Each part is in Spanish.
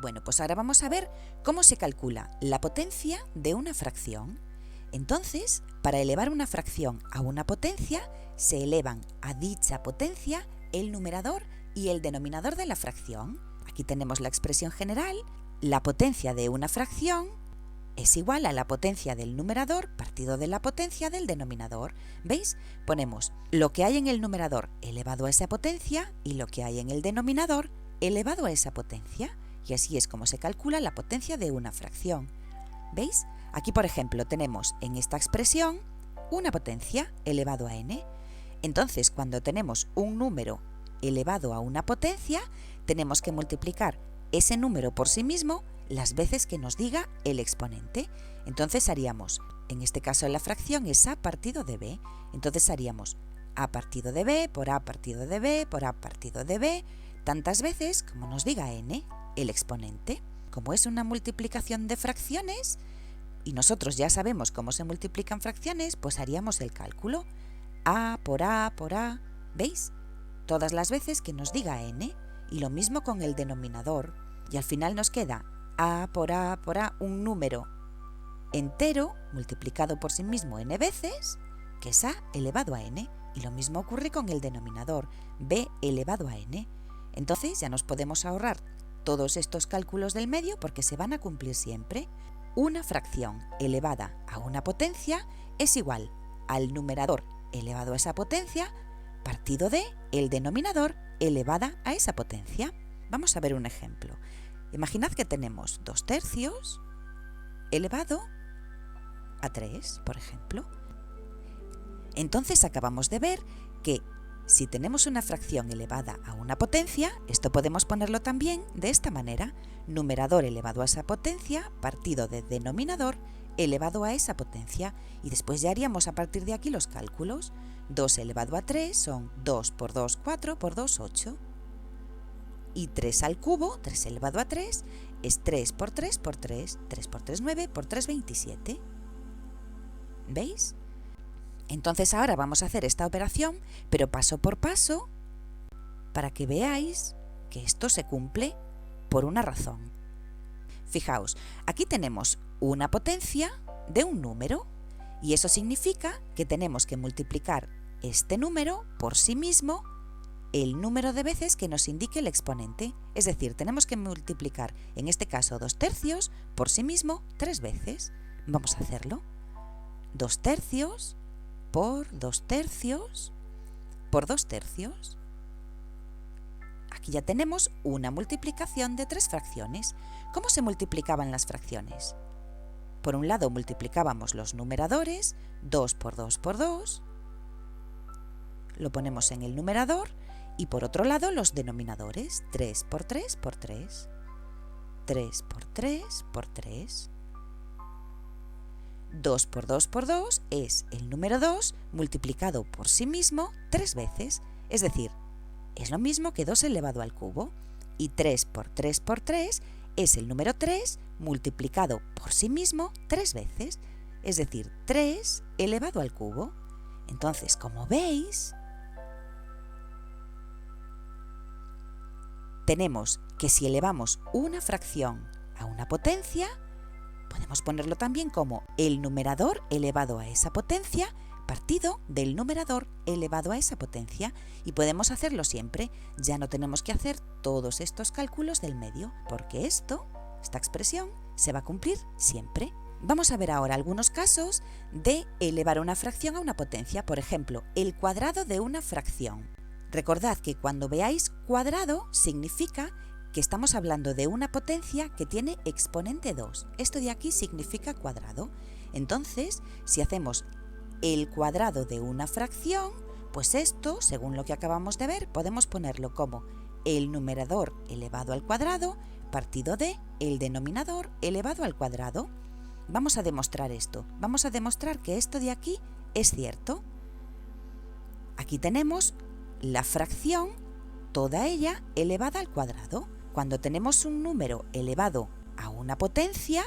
Bueno, pues ahora vamos a ver cómo se calcula la potencia de una fracción. Entonces, para elevar una fracción a una potencia, se elevan a dicha potencia el numerador y el denominador de la fracción. Aquí tenemos la expresión general: la potencia de una fracción es igual a la potencia del numerador partido de la potencia del denominador. ¿Veis? Ponemos lo que hay en el numerador elevado a esa potencia y lo que hay en el denominador elevado a esa potencia. Y así es como se calcula la potencia de una fracción. ¿Veis? Aquí, por ejemplo, tenemos en esta expresión una potencia elevado a n. Entonces, cuando tenemos un número elevado a una potencia, tenemos que multiplicar ese número por sí mismo las veces que nos diga el exponente. Entonces haríamos, en este caso la fracción es a partido de b, entonces haríamos a partido de b por a partido de b por a partido de b, tantas veces como nos diga n, el exponente. Como es una multiplicación de fracciones, y nosotros ya sabemos cómo se multiplican fracciones, pues haríamos el cálculo. A por a por a, ¿veis? Todas las veces que nos diga n, y lo mismo con el denominador. Y al final nos queda a por a por a, un número entero multiplicado por sí mismo n veces, que es a elevado a n. Y lo mismo ocurre con el denominador, b elevado a n. Entonces ya nos podemos ahorrar todos estos cálculos del medio porque se van a cumplir siempre. Una fracción elevada a una potencia es igual al numerador elevado a esa potencia partido de el denominador elevada a esa potencia. Vamos a ver un ejemplo. Imaginad que tenemos 2/3 elevado a 3, por ejemplo. Entonces acabamos de ver que si tenemos una fracción elevada a una potencia, esto podemos ponerlo también de esta manera: numerador elevado a esa potencia partido de denominador elevado a esa potencia, y después ya haríamos a partir de aquí los cálculos. 2 elevado a 3 son 2 por 2, 4 por 2, 8. Y 3 al cubo, 3 elevado a 3, es 3 por 3 por 3, 3 por 3, 9, por 3, 27. ¿Veis? Entonces ahora vamos a hacer esta operación, pero paso por paso, para que veáis que esto se cumple por una razón. Fijaos, aquí tenemos una potencia de un número, y eso significa que tenemos que multiplicar este número por sí mismo el número de veces que nos indique el exponente. Es decir, tenemos que multiplicar, en este caso 2/3, por sí mismo 3 veces. Vamos a hacerlo. 2/3 por 2/3 por 2/3. Aquí ya tenemos una multiplicación de 3 fracciones. ¿Cómo se multiplicaban las fracciones? Por un lado multiplicábamos los numeradores, 2 por 2 por 2, lo ponemos en el numerador, y por otro lado los denominadores, 3 por 3 por 3, 3 por 3 por 3. 2 por 2 por 2 es el número 2 multiplicado por sí mismo 3 veces, es decir, es lo mismo que 2 elevado al cubo, y 3 por 3 por 3 es el número 3 multiplicado por sí mismo 3 veces, es decir, 3 elevado al cubo. Entonces, como veis, tenemos que si elevamos una fracción a una potencia, podemos ponerlo también como el numerador elevado a esa potencia partido del numerador elevado a esa potencia, y podemos hacerlo siempre. Ya no tenemos que hacer todos estos cálculos del medio, porque esta expresión, se va a cumplir siempre. Vamos a ver ahora algunos casos de elevar una fracción a una potencia. Por ejemplo, el cuadrado de una fracción. Recordad que cuando veáis cuadrado significa que estamos hablando de una potencia que tiene exponente 2. Esto de aquí significa cuadrado. Entonces, si hacemos el cuadrado de una fracción, pues esto, según lo que acabamos de ver, podemos ponerlo como el numerador elevado al cuadrado partido de el denominador elevado al cuadrado. Vamos a demostrar esto. Vamos a demostrar que esto de aquí es cierto. Aquí tenemos la fracción, toda ella elevada al cuadrado. Cuando tenemos un número elevado a una potencia,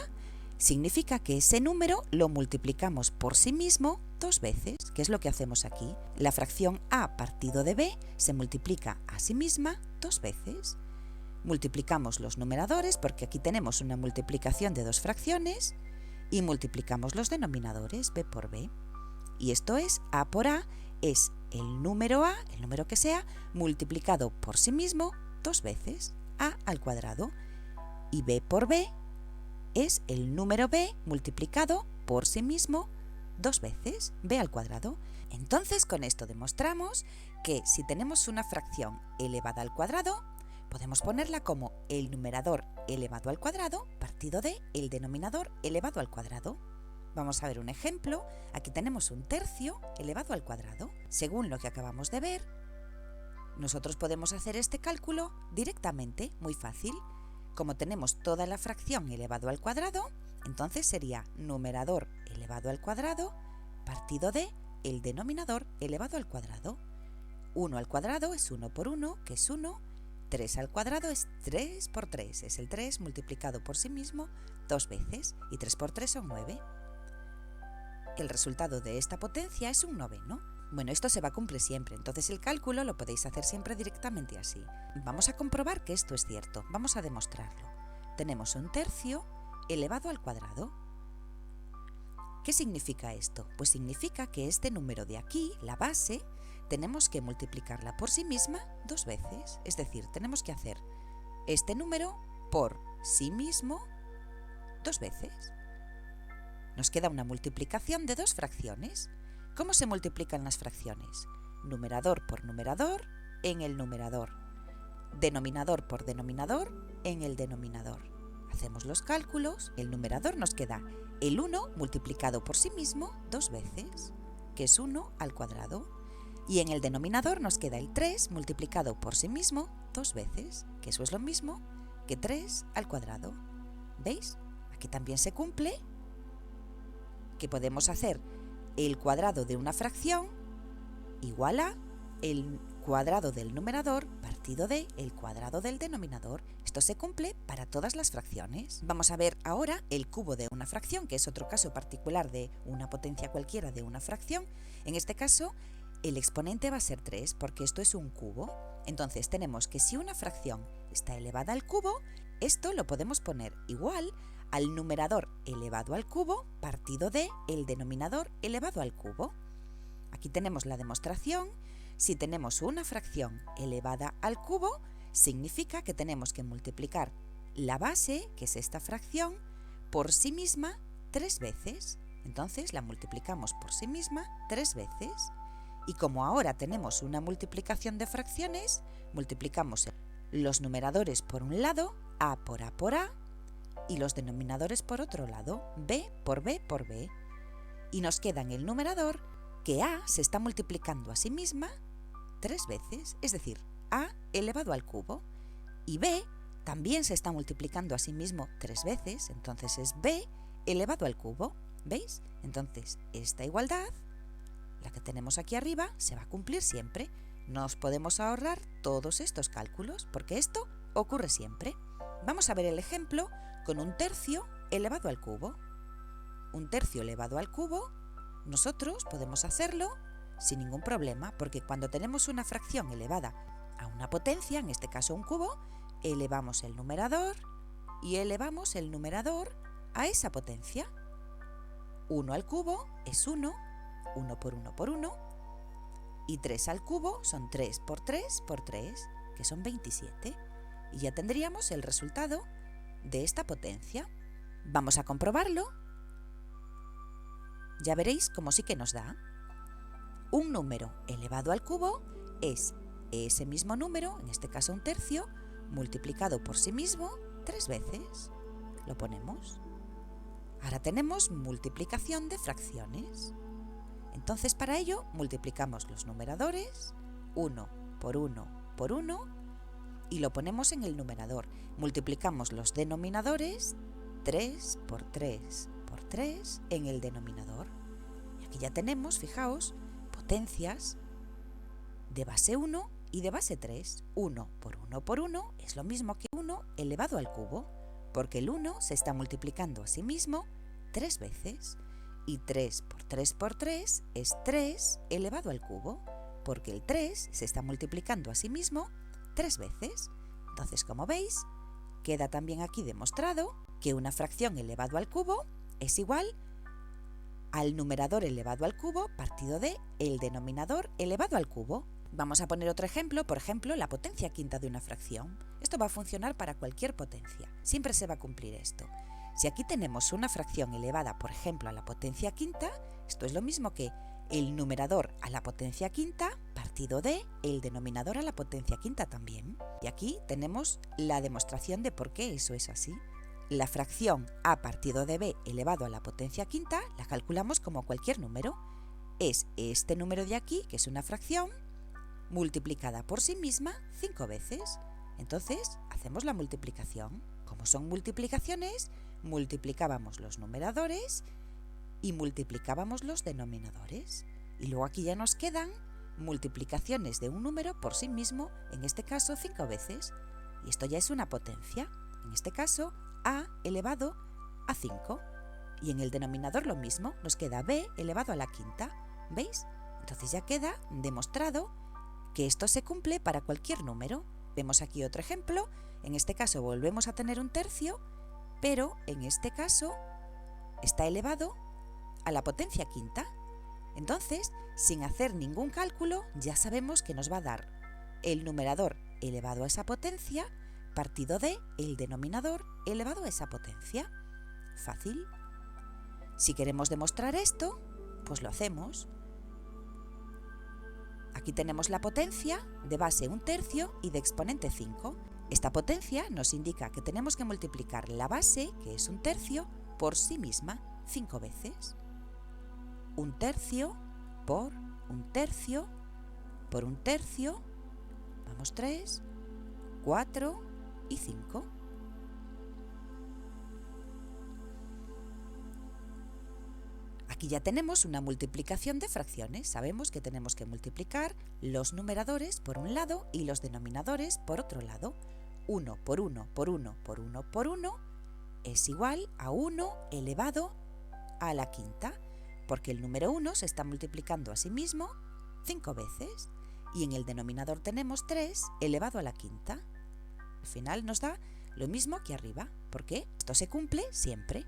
significa que ese número lo multiplicamos por sí mismo 2 veces, que es lo que hacemos aquí. La fracción a partido de b se multiplica a sí misma 2 veces. Multiplicamos los numeradores porque aquí tenemos una multiplicación de dos fracciones y multiplicamos los denominadores, b por b. Y esto es a por a, es el número a, el número que sea, multiplicado por sí mismo dos veces, a al cuadrado. Y b por b es el número b multiplicado por sí mismo dos veces, b al cuadrado. Entonces, con esto demostramos que si tenemos una fracción elevada al cuadrado, podemos ponerla como el numerador elevado al cuadrado partido de el denominador elevado al cuadrado. Vamos a ver un ejemplo. Aquí tenemos un tercio elevado al cuadrado. Según lo que acabamos de ver, nosotros podemos hacer este cálculo directamente, muy fácil. Como tenemos toda la fracción elevado al cuadrado, entonces sería numerador elevado al cuadrado partido de el denominador elevado al cuadrado. 1 al cuadrado es 1 por 1, que es 1. 3 al cuadrado es 3 por 3, es el 3 multiplicado por sí mismo dos veces, y 3 por 3 son 9. El resultado de esta potencia es un noveno. Bueno, esto se va a cumplir siempre, entonces el cálculo lo podéis hacer siempre directamente así. Vamos a comprobar que esto es cierto, vamos a demostrarlo. Tenemos un tercio elevado al cuadrado. ¿Qué significa esto? Pues significa que este número de aquí, la base, tenemos que multiplicarla por sí misma dos veces. Es decir, tenemos que hacer este número por sí mismo dos veces. Nos queda una multiplicación de dos fracciones. ¿Cómo se multiplican las fracciones? Numerador por numerador en el numerador. Denominador por denominador en el denominador. Hacemos los cálculos, el numerador nos queda el 1 multiplicado por sí mismo dos veces, que es 1 al cuadrado. Y en el denominador nos queda el 3 multiplicado por sí mismo dos veces, que eso es lo mismo que 3 al cuadrado. ¿Veis? Aquí también se cumple que podemos hacer el cuadrado de una fracción igual a el cuadrado del numerador partido de el cuadrado del denominador. Esto se cumple para todas las fracciones. Vamos a ver ahora el cubo de una fracción, que es otro caso particular de una potencia cualquiera de una fracción. En este caso, el exponente va a ser 3 porque esto es un cubo. Entonces tenemos que si una fracción está elevada al cubo, esto lo podemos poner igual al numerador elevado al cubo partido de el denominador elevado al cubo. Aquí tenemos la demostración. Si tenemos una fracción elevada al cubo, significa que tenemos que multiplicar la base, que es esta fracción, por sí misma 3 veces. Entonces la multiplicamos por sí misma 3 veces. Y como ahora tenemos una multiplicación de fracciones, multiplicamos los numeradores por un lado, a por a por a, y los denominadores por otro lado, b por b por b. Y nos queda en el numerador que a se está multiplicando a sí misma 3 veces, es decir, a elevado al cubo, y b también se está multiplicando a sí mismo 3 veces, entonces es b elevado al cubo. ¿Veis? Entonces esta igualdad, la que tenemos aquí arriba, se va a cumplir siempre. Nos podemos ahorrar todos estos cálculos porque esto ocurre siempre. Vamos a ver el ejemplo con un tercio elevado al cubo. Un tercio elevado al cubo, nosotros podemos hacerlo sin ningún problema, porque cuando tenemos una fracción elevada a una potencia, en este caso un cubo, elevamos el numerador y elevamos el numerador a esa potencia. 1 al cubo es 1, 1 por 1 por 1, y 3 al cubo son 3 por 3 por 3, que son 27, y ya tendríamos el resultado de esta potencia. Vamos a comprobarlo. Ya veréis cómo sí que nos da. Un número elevado al cubo es ese mismo número, en este caso un tercio, multiplicado por sí mismo 3 veces. Lo ponemos. Ahora tenemos multiplicación de fracciones. Entonces para ello multiplicamos los numeradores, 1 por 1 por 1, y lo ponemos en el numerador. Multiplicamos los denominadores, 3 por 3 por 3 en el denominador. Y aquí ya tenemos, fijaos, potencias de base 1 y de base 3. 1 por 1 por 1 es lo mismo que 1 elevado al cubo, porque el 1 se está multiplicando a sí mismo 3 veces, y 3 por 3 por 3 es 3 elevado al cubo, porque el 3 se está multiplicando a sí mismo 3 veces. Entonces, como veis, queda también aquí demostrado que una fracción elevado al cubo es igual al numerador elevado al cubo partido de el denominador elevado al cubo. Vamos a poner otro ejemplo, por ejemplo, la potencia quinta de una fracción. Esto va a funcionar para cualquier potencia, siempre se va a cumplir esto. Si aquí tenemos una fracción elevada, por ejemplo, a la potencia quinta, esto es lo mismo que el numerador a la potencia quinta partido de el denominador a la potencia quinta también. Y aquí tenemos la demostración de por qué eso es así. La fracción a partido de b elevado a la potencia quinta la calculamos como cualquier número. Es este número de aquí, que es una fracción, multiplicada por sí misma 5 veces. Entonces, hacemos la multiplicación. Como son multiplicaciones, multiplicábamos los numeradores y multiplicábamos los denominadores. Y luego aquí ya nos quedan multiplicaciones de un número por sí mismo, en este caso 5 veces. Y esto ya es una potencia. En este caso, a elevado a 5. Y en el denominador lo mismo, nos queda b elevado a la quinta. ¿Veis? Entonces ya queda demostrado que esto se cumple para cualquier número. Vemos aquí otro ejemplo. En este caso volvemos a tener un tercio, pero en este caso está elevado a la potencia quinta. Entonces, sin hacer ningún cálculo, ya sabemos que nos va a dar el numerador elevado a esa potencia partido de el denominador elevado a esa potencia. Fácil. Si queremos demostrar esto, pues lo hacemos. Aquí tenemos la potencia de base 1/3 y de exponente 5. Esta potencia nos indica que tenemos que multiplicar la base, que es 1/3, por sí misma 5 veces. 1/3 por 1/3 por 1/3, vamos 3, 4 y 5. Aquí ya tenemos una multiplicación de fracciones. Sabemos que tenemos que multiplicar los numeradores por un lado y los denominadores por otro lado. 1 por 1 por 1 por 1 por 1 es igual a 1 elevado a la quinta, porque el número 1 se está multiplicando a sí mismo 5 veces y en el denominador tenemos 3 elevado a la quinta. Al final nos da lo mismo que arriba, porque esto se cumple siempre.